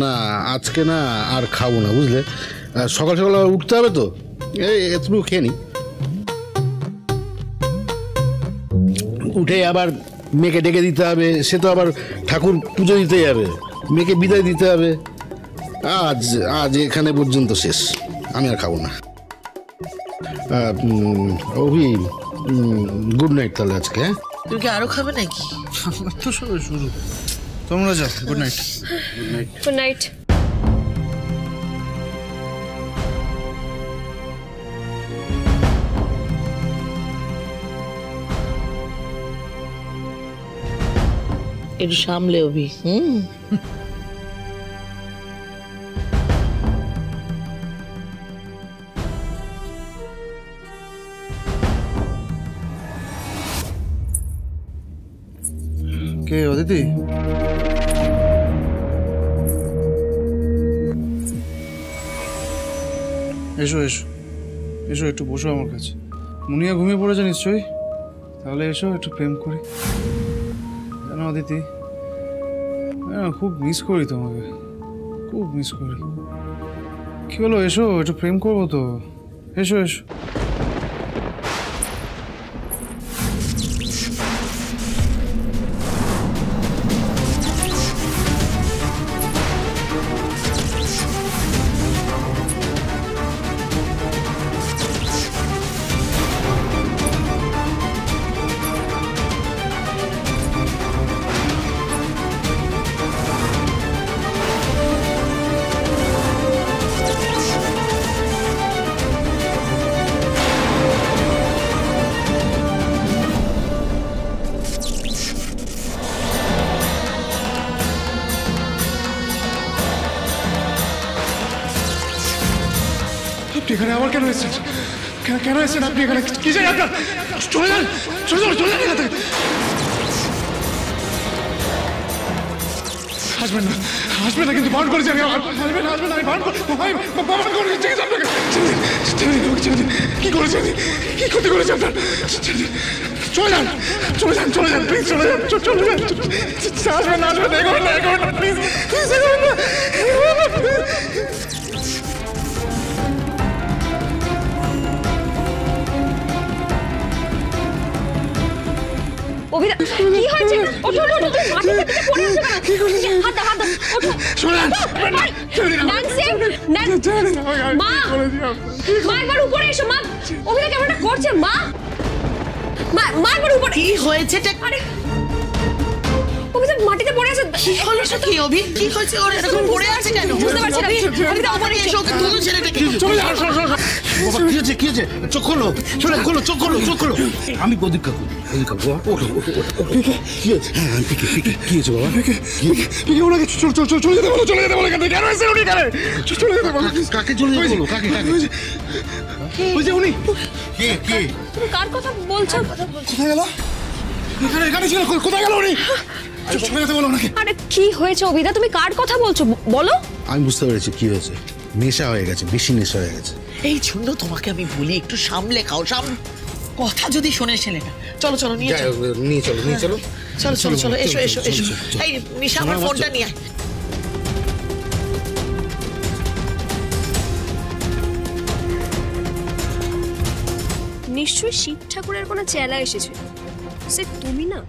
না আজকে না আর খাবো না বুঝলে, সকাল সকাল আবার উঠতে হবে তো, এই একটু খেয়ে নি। উঠে আবার মেয়েকে ডেকে দিতে হবে, সে তো আবার ঠাকুর পুজো দিতে যাবে, মেয়েকে বিদায় দিতে হবে। আজ আজ এখানে পর্যন্ত শেষ, আমি আর খাবো না। অভি গুড নাইট তাহলে আজকে। হ্যাঁ তুমি কি আরো খাবে নাকি? তো শুরু তোমরা যাও। Good night. Good night. Good night. একটু সামলে অভি। কে অদিতি? এসো এসো এসো, একটু বসো আমার কাছে। মুনিয়া ঘুমিয়ে পড়েছে নিশ্চয়ই, তাহলে এসো একটু প্রেম করি। জানো অদিতি, খুব মিস করি তোমাকে, খুব মিস করি। কি হলো, এসো একটু প্রেম করবো তো, এসো এসো। এখানে আবার কেন এসেছেন? কেন এসেছেন আপনি এখানে? কি চাই আপনার? চলে যান, চলে যান, চলে যান এখান থেকে। আসবেন না, আসবেন না, কিন্তু বারণ করেছি আমি। আসবেন না, আসবেন না, আমি বারণ করেছি আপনাকে। কি করেছেন? কি ক্ষতি করেছে আপনার? চলে যান, চলে যান, চলে যান, প্লিজ চলে যান, চলে যান। আসবেন না, আসবেন না, এগোবেন না, এগোবেন না, প্লিজ, প্লিজ এগোবেন না, এগোবেন না, প্লিজ। অভিদা কি হয়েছে? ওঠো ওঠো, তুমি মাটিতে থেকে পড়ে আছো কেন? কি করছিস? হাত দাও, হাত দাও, ওঠো। শুনুন, ন্যান্সি, মা, মা একবার উপরে এসো। মা, অভিদা কেমনটা করছে? মা, মা একবার উপরে। কি হয়েছে? আরে অভিদা মাটিতে পড়ে আছে। কি হলো সেটা? কি অভি, কি হয়েছে? ওর এরকম পড়ে আছে কেন? বুঝতে পারছি না। অভিদা উপরে এসো, ওকে তুলো ছেলেটাকে। চলে যাও, বাবা কি হয়েছে, কি হয়েছে? চোখ খোলো, খোলো, চোখ খোলো, চোখ খোলো। আমি প্রদীক্ষা করি, প্রদীক্ষা ওঠো, কি হয়েছে? হ্যাঁ কি হয়েছে বাবা? ওনাকে চলে যেতে বলো, চলে যেতে বলো। কেন এসে উনি এখানে? চলে যেতে বলো। কাকে চলে যেতে বলো? কাকে? ওই যে উনি। কে? তুমি কার কথা বলছো? কোথায় গেল? এখানে ছিল, কোথায় গেল উনি? চলে যেতে বলো ওনাকে। আরে কি হয়েছে অভিদা, তুমি কার কথা বলছো বলো? আমি বুঝতে পেরেছি কি হয়েছে, নেশা হয়ে গেছে, বেশি নেশা হয়ে গেছে। এই জন্য তোমাকে আমি বলি একটু সামলে খাও। কথা যদি শোনে ছেলেটা। চলো চলো, নিয়ে চলো, চলো চলো চলো, এসো এসো এসো। এই নিশা, আমার ফোনটা নিয়ে আয়। নিশ্চয়ই শিব ঠাকুরের কোনো চেলা এসেছে, সে তুমি না?